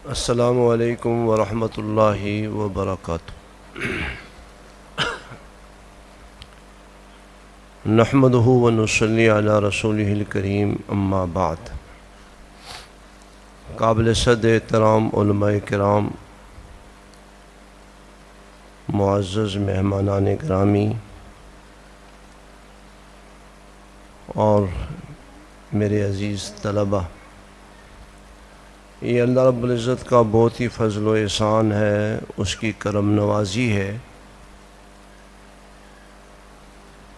السلام علیکم ورحمۃ اللہ وبرکاتہ۔ نحمدہ ونصلی علی رسولہ الکریم، اما بعد۔ قابل صد احترام علماء کرام، معزز مہمانان گرامی اور میرے عزیز طلبہ، یہ اللہ رب العزت کا بہت ہی فضل و احسان ہے، اس کی کرم نوازی ہے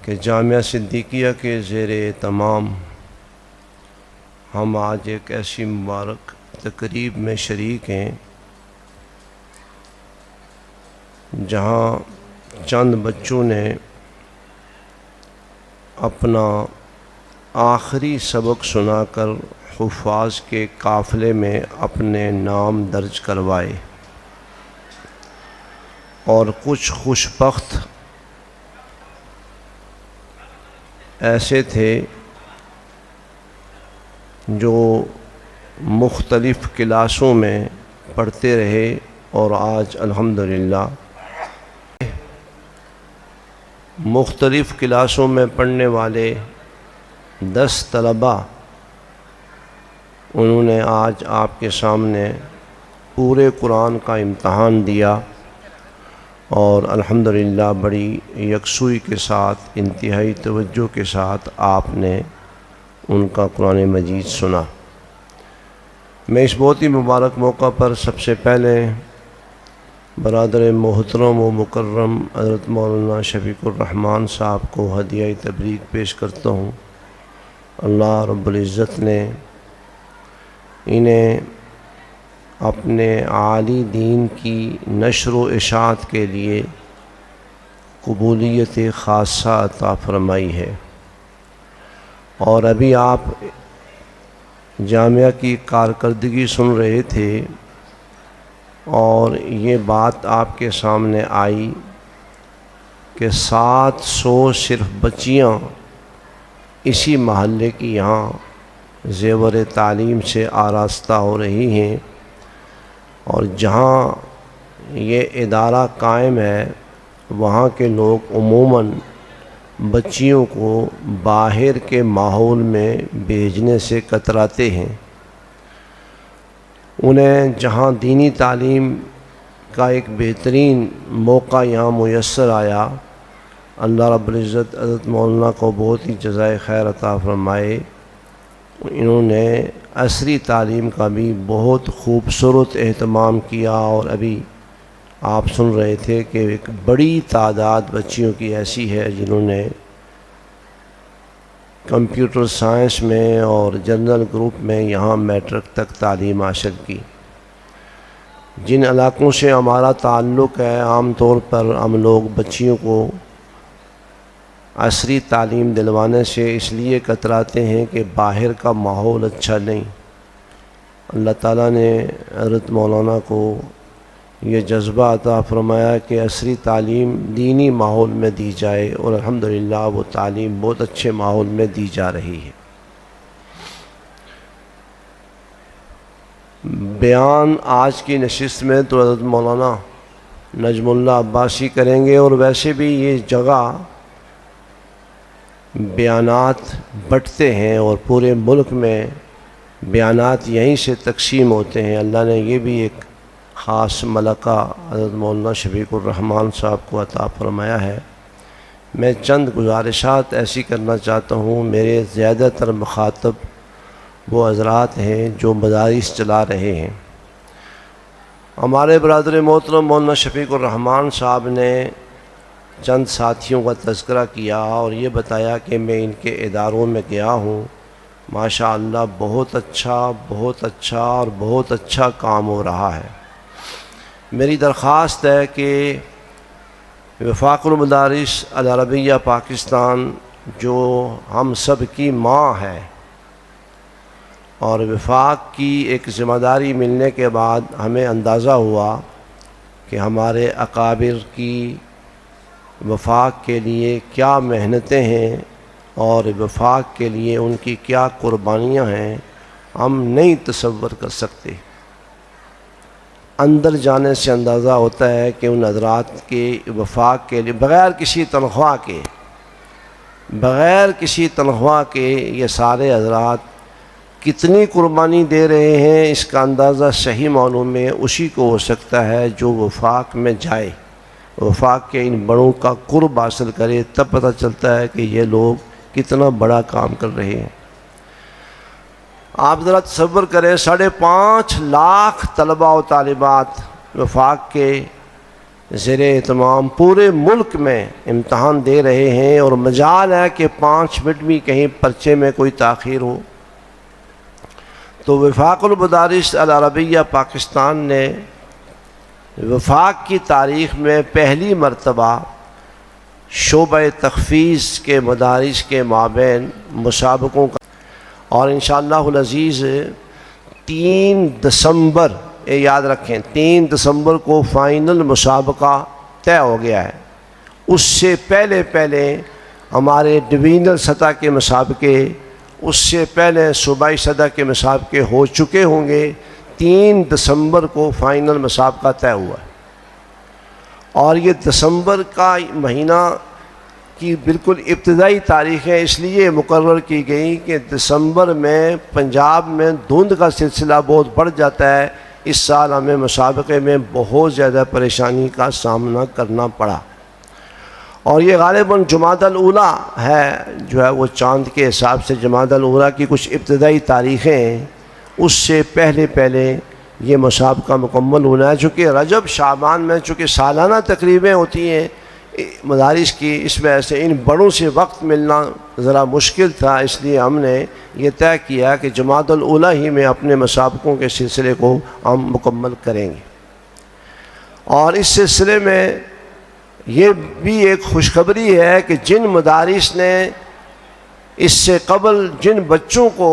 کہ جامعہ صدیقیہ کے زیر اہتمام ہم آج ایک ایسی مبارک تقریب میں شریک ہیں جہاں چند بچوں نے اپنا آخری سبق سنا کر حفاظ کے قافلے میں اپنے نام درج کروائے، اور کچھ خوش بخت ایسے تھے جو مختلف کلاسوں میں پڑھتے رہے، اور آج الحمدللہ مختلف کلاسوں میں پڑھنے والے 10 طلبہ انہوں نے آج آپ کے سامنے پورے قرآن کا امتحان دیا، اور الحمدللہ بڑی یکسوئی کے ساتھ، انتہائی توجہ کے ساتھ آپ نے ان کا قرآن مجید سنا۔ میں اس بہت ہی مبارک موقع پر سب سے پہلے برادر محترم و مکرم حضرت مولانا شفیق الرحمن صاحب کو ہدیہ تبریک پیش کرتا ہوں۔ اللہ رب العزت نے انہیں اپنے عالی دین کی نشر و اشاعت کے لیے قبولیت خاصہ عطا فرمائی ہے، اور ابھی آپ جامعہ کی کارکردگی سن رہے تھے، اور یہ بات آپ کے سامنے آئی کہ 700 صرف بچیاں اسی محلے کی یہاں زیور تعلیم سے آراستہ ہو رہی ہیں، اور جہاں یہ ادارہ قائم ہے وہاں کے لوگ عموماً بچیوں کو باہر کے ماحول میں بھیجنے سے کتراتے ہیں۔ انہیں جہاں دینی تعلیم کا ایک بہترین موقع یہاں میسر آیا، اللہ رب العزت حضرت مولانا کو بہت ہی جزائے خیر عطا فرمائے، انہوں نے عصری تعلیم کا بھی بہت خوبصورت اہتمام کیا، اور ابھی آپ سن رہے تھے کہ ایک بڑی تعداد بچیوں کی ایسی ہے جنہوں نے کمپیوٹر سائنس میں اور جنرل گروپ میں یہاں میٹرک تک تعلیم حاصل کی۔ جن علاقوں سے ہمارا تعلق ہے، عام طور پر ہم لوگ بچیوں کو عصری تعلیم دلوانے سے اس لیے کتراتے ہیں کہ باہر کا ماحول اچھا نہیں۔ اللہ تعالیٰ نے حضرت مولانا کو یہ جذبہ عطا فرمایا کہ عصری تعلیم دینی ماحول میں دی جائے، اور الحمدللہ وہ تعلیم بہت اچھے ماحول میں دی جا رہی ہے۔ بیان آج کی نشست میں تو حضرت مولانا نجم اللہ عباسی کریں گے، اور ویسے بھی یہ جگہ بیانات بٹتے ہیں اور پورے ملک میں بیانات یہیں سے تقسیم ہوتے ہیں۔ اللہ نے یہ بھی ایک خاص ملکہ حضرت مولانا شفیق الرحمن صاحب کو عطا فرمایا ہے۔ میں چند گزارشات ایسی کرنا چاہتا ہوں۔ میرے زیادہ تر مخاطب وہ حضرات ہیں جو مدارس چلا رہے ہیں۔ ہمارے برادر محترم مولانا شفیق الرحمن صاحب نے چند ساتھیوں کا تذکرہ کیا، اور یہ بتایا کہ میں ان کے اداروں میں گیا ہوں، ماشاءاللہ بہت اچھا اور بہت اچھا کام ہو رہا ہے۔ میری درخواست ہے کہ وفاق المدارس العربیہ پاکستان جو ہم سب کی ماں ہے، اور وفاق کی ایک ذمہ داری ملنے کے بعد ہمیں اندازہ ہوا کہ ہمارے اکابر کی وفاق کے لیے کیا محنتیں ہیں، اور وفاق کے لیے ان کی کیا قربانیاں ہیں، ہم نہیں تصور کر سکتے۔ اندر جانے سے اندازہ ہوتا ہے کہ ان حضرات کے وفاق کے لیے بغیر کسی تنخواہ کے یہ سارے حضرات کتنی قربانی دے رہے ہیں، اس کا اندازہ صحیح معنوں میں اسی کو ہو سکتا ہے جو وفاق میں جائے، وفاق کے ان بڑوں کا قرب حاصل کرے، تب پتہ چلتا ہے کہ یہ لوگ کتنا بڑا کام کر رہے ہیں۔ آپ ذرا تصور کریں 5.5 لاکھ طلباء و طالبات وفاق کے زیر اہتمام پورے ملک میں امتحان دے رہے ہیں، اور مجال ہے کہ 5 منٹ بھی کہیں پرچے میں کوئی تاخیر ہو۔ تو وفاق المدارس العربیہ پاکستان نے وفاق کی تاریخ میں پہلی مرتبہ شعبہ تخفیض کے مدارس کے مابین مسابقوں کا، اور انشاءاللہ العزیز 3 دسمبر یاد رکھیں 3 دسمبر کو فائنل مسابقہ طے ہو گیا ہے۔ اس سے پہلے ہمارے ڈویژنل سطح کے مسابقے، اس سے پہلے صوبائی سطح کے مسابقے ہو چکے ہوں گے۔ 3 دسمبر کو فائنل مسابقہ طے ہوا ہے، اور یہ دسمبر کا مہینہ کی بالکل ابتدائی تاریخیں اس لیے مقرر کی گئی کہ دسمبر میں پنجاب میں دھند کا سلسلہ بہت بڑھ جاتا ہے۔ اس سال ہمیں مسابقے میں بہت زیادہ پریشانی کا سامنا کرنا پڑا، اور یہ غالباً جمادی الاولیٰ ہے، جو ہے وہ چاند کے حساب سے جمادی الاولیٰ کی کچھ ابتدائی تاریخیں ہیں، اس سے پہلے یہ مسابقہ مکمل ہونا ہے۔ چونکہ رجب شعبان میں چونکہ سالانہ تقریبیں ہوتی ہیں مدارس کی، اس وجہ سے ان بڑوں سے وقت ملنا ذرا مشکل تھا، اس لیے ہم نے یہ طے کیا کہ جمادی الاولیٰ ہی میں اپنے مسابقوں کے سلسلے کو ہم مکمل کریں گے۔ اور اس سلسلے میں یہ بھی ایک خوشخبری ہے کہ جن مدارس نے اس سے قبل جن بچوں کو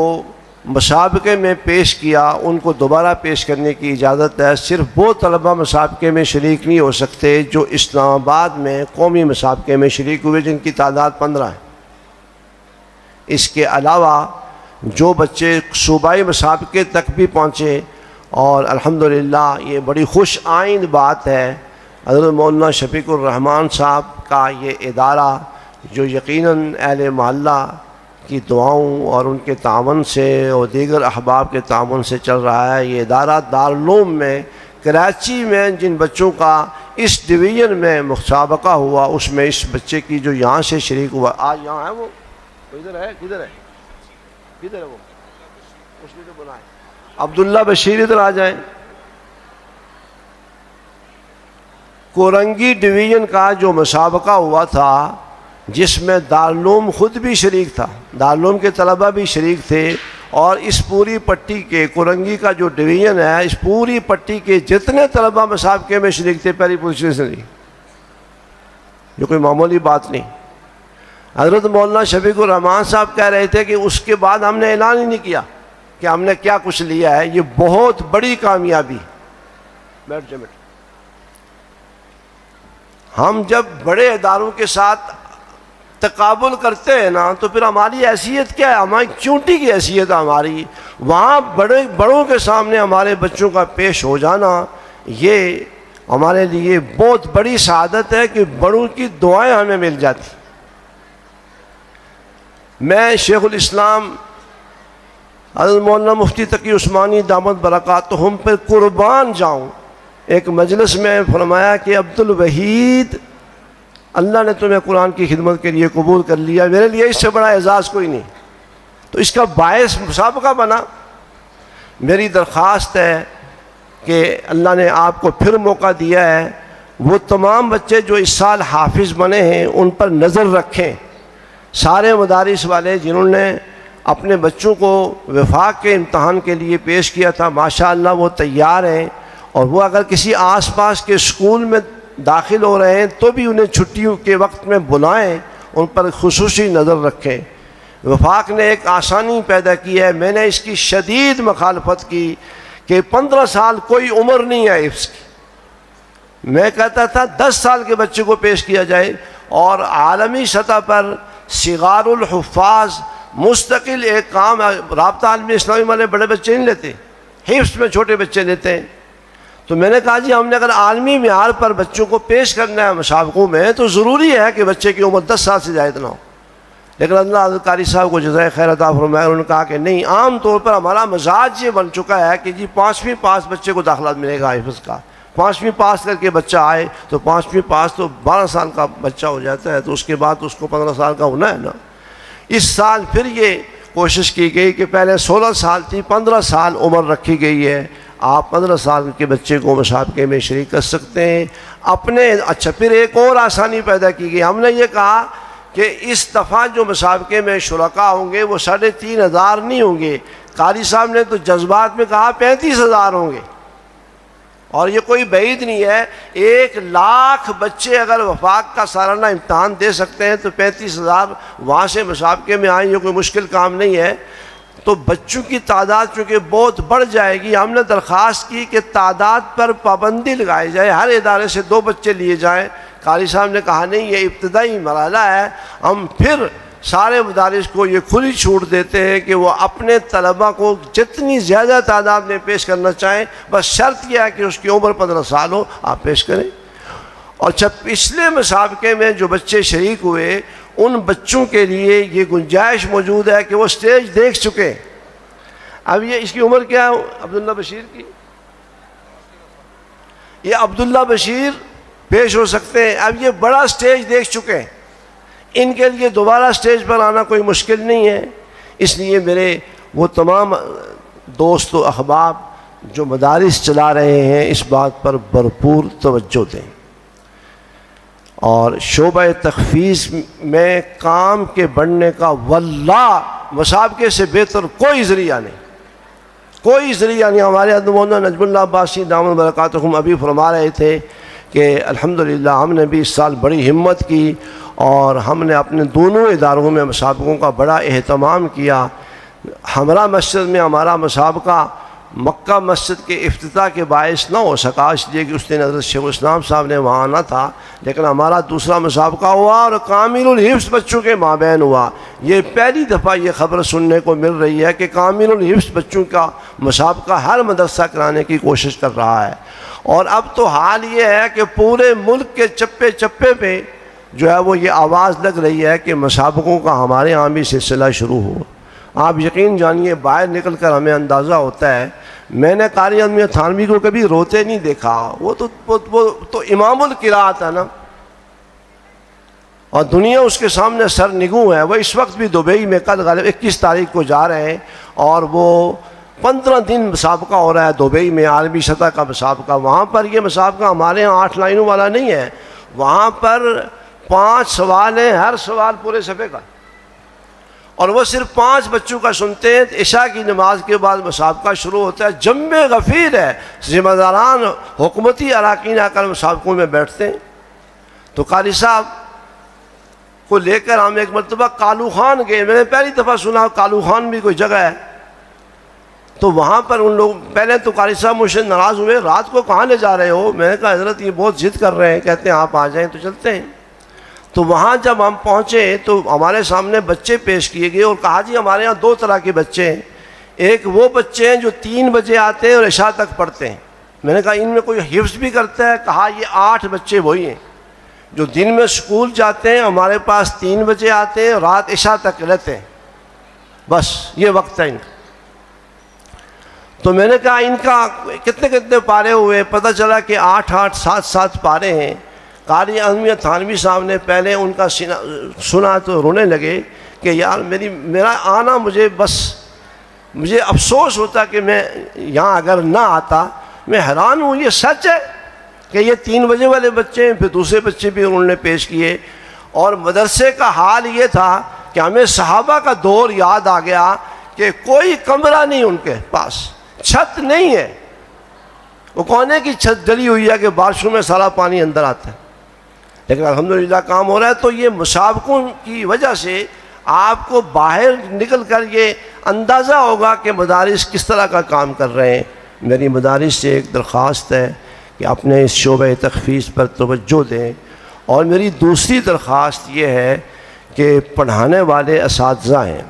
مسابقے میں پیش کیا ان کو دوبارہ پیش کرنے کی اجازت ہے۔ صرف وہ طلبہ مسابقے میں شریک نہیں ہو سکتے جو اسلام آباد میں قومی مسابقے میں شریک ہوئے، جن کی تعداد 15 ہے۔ اس کے علاوہ جو بچے صوبائی مسابقے تک بھی پہنچے، اور الحمدللہ یہ بڑی خوش آئند بات ہے، حضرت مولانا شفیق الرحمان صاحب کا یہ ادارہ جو یقیناً اہل محلہ کی دعاؤں اور ان کے تعاون سے اور دیگر احباب کے تعاون سے چل رہا ہے، یہ ادارہ دارالعلوم میں کراچی میں جن بچوں کا اس ڈویژن میں مسابقہ ہوا، اس میں اس بچے کی جو یہاں سے شریک ہوا، آج یہاں ہے وہ ادھر ہے، کدھر ہے وہ، اس نے تو بنایا عبداللہ بشیر، ادھر آ جائیں۔ کورنگی ڈویژن کا جو مسابقہ ہوا تھا، جس میں دارالعلوم خود بھی شریک تھا، دارالعلوم کے طلبہ بھی شریک تھے، اور اس پوری پٹی کے کورنگی کا جو ڈویژن ہے، اس پوری پٹی کے جتنے طلبہ مسابقے میں شریک تھے پہلی پوزیشن سے نہیں، جو کوئی معمولی بات نہیں۔ حضرت مولانا شفیق الرحمان صاحب کہہ رہے تھے کہ اس کے بعد ہم نے اعلان ہی نہیں کیا کہ ہم نے کیا کچھ لیا ہے، یہ بہت بڑی کامیابی۔ بیٹھ جائے، ہم جب بڑے اداروں کے ساتھ تقابل کرتے ہیں نا، تو پھر ہماری حیثیت کیا ہے؟ ہماری چونٹی کی حیثیت ہے ہماری، وہاں بڑوں کے سامنے ہمارے بچوں کا پیش ہو جانا، یہ ہمارے لیے بہت بڑی سعادت ہے کہ بڑوں کی دعائیں ہمیں مل جاتی۔ میں شیخ الاسلام حضرت مولانا مفتی تقی عثمانی دامت برکاتہم پر قربان جاؤں، ایک مجلس میں فرمایا کہ عبد الوحید، اللہ نے تمہیں قرآن کی خدمت کے لیے قبول کر لیا، میرے لیے اس سے بڑا اعزاز کوئی نہیں۔ تو اس کا باعث مسابقہ بنا۔ میری درخواست ہے کہ اللہ نے آپ کو پھر موقع دیا ہے، وہ تمام بچے جو اس سال حافظ بنے ہیں ان پر نظر رکھیں۔ سارے مدارس والے جنہوں نے اپنے بچوں کو وفاق کے امتحان کے لیے پیش کیا تھا، ماشاءاللہ وہ تیار ہیں، اور وہ اگر کسی آس پاس کے اسکول میں داخل ہو رہے ہیں تو بھی انہیں چھٹیوں کے وقت میں بلائیں، ان پر خصوصی نظر رکھیں۔ وفاق نے ایک آسانی پیدا کی ہے، میں نے اس کی شدید مخالفت کی کہ 15 سال کوئی عمر نہیں ہے حفظ کی۔ میں کہتا تھا 10 سال کے بچے کو پیش کیا جائے، اور عالمی سطح پر صغار الحفاظ مستقل ایک کام، رابطہ عالمی اسلامی والے بڑے بچے نہیں لیتے، حفظ میں چھوٹے بچے لیتے ہیں۔ تو میں نے کہا جی ہم نے اگر عالمی معیار پر بچوں کو پیش کرنا ہے مسابقوں میں تو ضروری ہے کہ بچے کی عمر 10 سال سے زائد نہ ہو، لیکن اللہ حضرت قاری صاحب کو جزائے خیر عطا فرمائے، انہوں نے کہا کہ نہیں، عام طور پر ہمارا مزاج یہ بن چکا ہے کہ جی 5ویں پاس بچے کو داخلہ ملے گا حفظ کا، 5ویں پاس کر کے بچہ آئے تو 5ویں پاس تو 12 سال کا بچہ ہو جاتا ہے، تو اس کے بعد اس کو 15 سال کا ہونا ہے نا۔ اس سال پھر یہ کوشش کی گئی کہ پہلے 16 سال تھی، 15 سال عمر رکھی گئی ہے، آپ 15 سال کے بچے کو مسابقے میں شریک کر سکتے ہیں اپنے۔ اچھا، پھر ایک اور آسانی پیدا کی گئی، ہم نے یہ کہا کہ اس دفعہ جو مسابقے میں شرکاء ہوں گے وہ 3500 نہیں ہوں گے، قاری صاحب نے تو جذبات میں کہا 35,000 ہوں گے، اور یہ کوئی بعید نہیں ہے، 1,00,000 بچے اگر وفاق کا سالانہ امتحان دے سکتے ہیں تو 35,000 وہاں سے مسابقے میں آئیں، یہ کوئی مشکل کام نہیں ہے۔ تو بچوں کی تعداد چونکہ بہت بڑھ جائے گی، ہم نے درخواست کی کہ تعداد پر پابندی لگائی جائے، ہر ادارے سے 2 بچے لیے جائیں۔ قاری صاحب نے کہا نہیں، یہ ابتدائی مرحلہ ہے، ہم پھر سارے مدارس کو یہ کھلی چھوٹ دیتے ہیں کہ وہ اپنے طلباء کو جتنی زیادہ تعداد میں پیش کرنا چاہیں، بس شرط یہ ہے کہ اس کی عمر 15 سال ہو، آپ پیش کریں۔ اور جب پچھلے مسابقے میں جو بچے شریک ہوئے ان بچوں کے لیے یہ گنجائش موجود ہے کہ وہ سٹیج دیکھ چکے۔ اب یہ اس کی عمر کیا ہے عبداللہ بشیر کی؟ یہ عبداللہ بشیر پیش ہو سکتے ہیں، اب یہ بڑا سٹیج دیکھ چکے ہیں، ان کے لیے دوبارہ سٹیج پر آنا کوئی مشکل نہیں ہے۔ اس لیے میرے وہ تمام دوست و احباب جو مدارس چلا رہے ہیں اس بات پر بھرپور توجہ دیں، اور شعبہ تخفیض میں کام کے بڑھنے کا واللہ مسابقے سے بہتر کوئی ذریعہ نہیں، کوئی ذریعہ نہیں۔ ہمارے حضرت مولانا نجم اللہ عباسی دامت برکاتہم ابھی فرما رہے تھے کہ الحمدللہ ہم نے بھی اس سال بڑی ہمت کی اور ہم نے اپنے دونوں اداروں میں مسابقوں کا بڑا اہتمام کیا۔ ہمارا مسجد میں ہمارا مسابقہ مکہ مسجد کے افتتاح کے باعث نہ ہو سکا، اس لیے کہ اس دن حضرت شیخ الاسلام صاحب نے وہاں آنا تھا، لیکن ہمارا دوسرا مسابقہ ہوا اور کامل الحفظ بچوں کے مابین ہوا۔ یہ پہلی دفعہ یہ خبر سننے کو مل رہی ہے کہ کامل الحفظ بچوں کا مسابقہ ہر مدرسہ کرانے کی کوشش کر رہا ہے، اور اب تو حال یہ ہے کہ پورے ملک کے چپے چپے پہ جو ہے وہ یہ آواز لگ رہی ہے کہ مسابقوں کا ہمارے ہاں بھی سلسلہ شروع ہو۔ آپ یقین جانیے باہر نکل کر ہمیں اندازہ ہوتا ہے، میں نے قاری عالمیہ تھانوی کو کبھی روتے نہیں دیکھا، وہ تو امام القراءت ہے نا، اور دنیا اس کے سامنے سر نگوں ہے۔ وہ اس وقت بھی دبئی میں کل غالب 21 تاریخ کو جا رہے ہیں، اور وہ 15 دن مسابقہ ہو رہا ہے دبئی میں، عالمی سطح کا مسابقہ۔ وہاں پر یہ مسابقہ ہمارے ہاں 8 لائنوں والا نہیں ہے، وہاں پر 5 سوال ہیں، ہر سوال پورے صفحے کا، اور وہ صرف 5 بچوں کا سنتے ہیں۔ عشاء کی نماز کے بعد مسابقہ شروع ہوتا ہے، جم غفیر ہے، ذمہ داران حکومتی اراکین آ کر مسابقوں میں بیٹھتے ہیں۔ تو قاری صاحب کو لے کر ہم ایک مرتبہ کالو خان گئے، میں نے پہلی دفعہ سنا کالو خان بھی کوئی جگہ ہے، تو وہاں پر ان لوگ پہلے تو قاری صاحب مجھ سے ناراض ہوئے، رات کو کہاں لے جا رہے ہو؟ میں نے کہا حضرت یہ بہت ضد کر رہے ہیں، کہتے ہیں آپ آ جائیں تو چلتے ہیں۔ تو وہاں جب ہم پہنچے تو ہمارے سامنے بچے پیش کیے گئے اور کہا جی ہمارے ہاں 2 طرح کے بچے ہیں، ایک وہ بچے ہیں جو 3 بجے آتے ہیں اور عشاء تک پڑھتے ہیں۔ میں نے کہا ان میں کوئی حفظ بھی کرتا ہے؟ کہا یہ 8 بچے وہی ہیں جو دن میں اسکول جاتے ہیں، ہمارے پاس 3 بجے آتے ہیں، رات عشاء تک رہتے ہیں، بس یہ وقت ہے ان کا۔ تو میں نے کہا ان کا کتنے پارے ہوئے؟ پتہ چلا کہ 8 7 پارے ہیں۔ قاری عالمیہ تھانوی صاحب نے پہلے ان کا سنا تو رونے لگے کہ یار میرا آنا، مجھے افسوس ہوتا کہ میں یہاں اگر نہ آتا۔ میں حیران ہوں، یہ سچ ہے کہ یہ 3 بجے والے بچے ہیں؟ پھر دوسرے بچے بھی انہوں نے پیش کیے، اور مدرسے کا حال یہ تھا کہ ہمیں صحابہ کا دور یاد آ گیا کہ کوئی کمرہ نہیں ان کے پاس، چھت نہیں ہے، وہ کونے کی چھت ڈلی ہوئی ہے کہ بارشوں میں سارا پانی اندر آتا ہے، لیکن الحمدللہ کام ہو رہا ہے۔ تو یہ مسابقوں کی وجہ سے آپ کو باہر نکل کر یہ اندازہ ہوگا کہ مدارس کس طرح کا کام کر رہے ہیں۔ میری مدارس سے ایک درخواست ہے کہ اپنے اس شعبہ تخفیض پر توجہ دیں، اور میری دوسری درخواست یہ ہے کہ پڑھانے والے اساتذہ ہیں،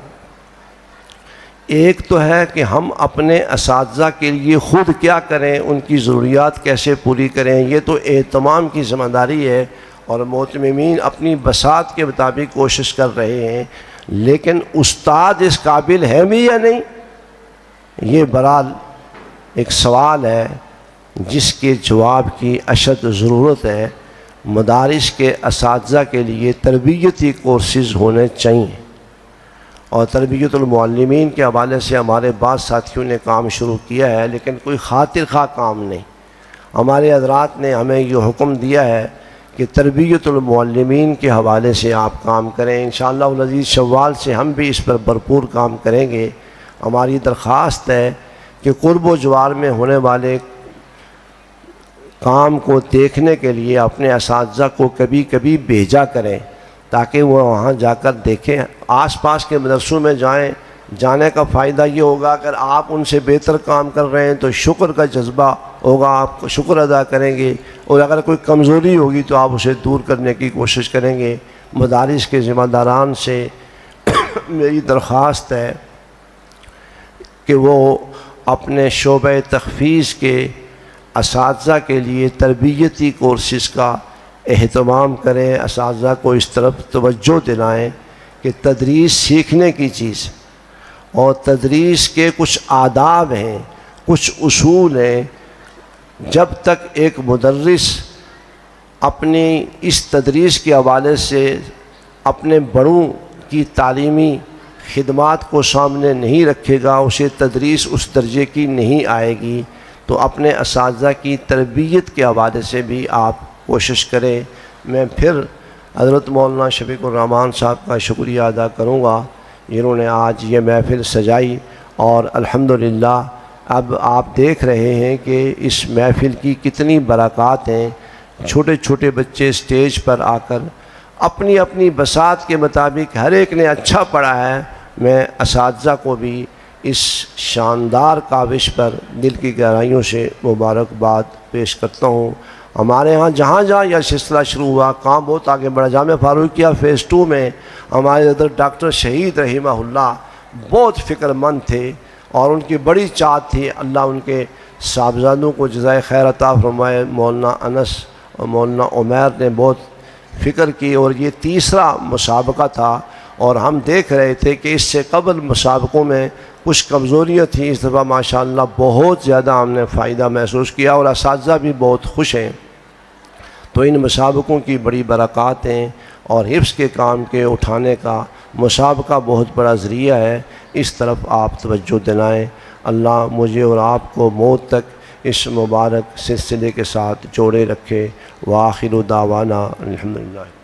ایک تو ہے کہ ہم اپنے اساتذہ کے لیے خود کیا کریں، ان کی ضروریات کیسے پوری کریں، یہ تو اہتمام کی ذمہ داری ہے، اور مہتممین اپنی بساط کے مطابق کوشش کر رہے ہیں، لیکن استاد اس قابل ہے بھی یا نہیں، یہ بہرحال ایک سوال ہے جس کے جواب کی اشد ضرورت ہے۔ مدارس کے اساتذہ کے لیے تربیتی کورسز ہونے چاہیے، اور تربیت المعلمین کے حوالے سے ہمارے بعض ساتھیوں نے کام شروع کیا ہے، لیکن کوئی خاطر خواہ کام نہیں۔ ہمارے حضرات نے ہمیں یہ حکم دیا ہے کہ تربیت المعلمین کے حوالے سے آپ کام کریں۔ انشاءاللہ العزیز شوال سے ہم بھی اس پر بھرپور کام کریں گے۔ ہماری درخواست ہے کہ قرب و جوار میں ہونے والے کام کو دیکھنے کے لیے اپنے اساتذہ کو کبھی کبھی بھیجا کریں، تاکہ وہ وہاں جا کر دیکھیں۔ آس پاس کے مدرسوں میں جانے کا فائدہ یہ ہوگا، اگر آپ ان سے بہتر کام کر رہے ہیں تو شکر کا جذبہ ہوگا، آپ شکر ادا کریں گے، اور اگر کوئی کمزوری ہوگی تو آپ اسے دور کرنے کی کوشش کریں گے۔ مدارس کے ذمہ داران سے میری درخواست ہے کہ وہ اپنے شعبہ تحفیظ کے اساتذہ کے لیے تربیتی کورسز کا اہتمام کریں، اساتذہ کو اس طرف توجہ دلائیں کہ تدریس سیکھنے کی چیز، اور تدریس کے کچھ آداب ہیں، کچھ اصول ہیں۔ جب تک ایک مدرس اپنی اس تدریس کے حوالے سے اپنے بڑوں کی تعلیمی خدمات کو سامنے نہیں رکھے گا، اسے تدریس اس درجے کی نہیں آئے گی۔ تو اپنے اساتذہ کی تربیت کے حوالے سے بھی آپ کوشش کریں۔ میں پھر حضرت مولانا شفیق الرحمان صاحب کا شکریہ ادا کروں گا جنہوں نے آج یہ محفل سجائی، اور الحمدللہ اب آپ دیکھ رہے ہیں کہ اس محفل کی کتنی برکات ہیں۔ چھوٹے چھوٹے بچے اسٹیج پر آ کر اپنی اپنی بساط کے مطابق ہر ایک نے اچھا پڑھا ہے۔ میں اساتذہ کو بھی اس شاندار کاوش پر دل کی گہرائیوں سے مبارکباد پیش کرتا ہوں۔ ہمارے ہاں جہاں جہاں یہ سلسلہ شروع ہوا کام بہت آگے بڑھا۔ جامعہ فاروقیہ فیز 2 میں ہمارے حضرت ڈاکٹر شہید رحمہ اللہ بہت فکر مند تھے، اور ان کی بڑی چاہت تھی اللہ ان کے صاحبزادوں کو جزائے خیر عطا فرمائے۔ مولانا انس اور مولانا عمیر نے بہت فکر کی، اور یہ تیسرا مسابقہ تھا، اور ہم دیکھ رہے تھے کہ اس سے قبل مسابقوں میں کچھ کمزوریاں تھیں۔ اس دفعہ ماشاءاللہ بہت زیادہ ہم نے فائدہ محسوس کیا، اور اساتذہ بھی بہت خوش ہیں۔ تو ان مسابقوں کی بڑی برکات ہیں، اور حفظ کے کام کے اٹھانے کا مسابقہ بہت بڑا ذریعہ ہے۔ اس طرف آپ توجہ دلائیں۔ اللہ مجھے اور آپ کو موت تک اس مبارک سلسلے کے ساتھ جوڑے رکھے۔ وآخر دعوانا الحمدللہ۔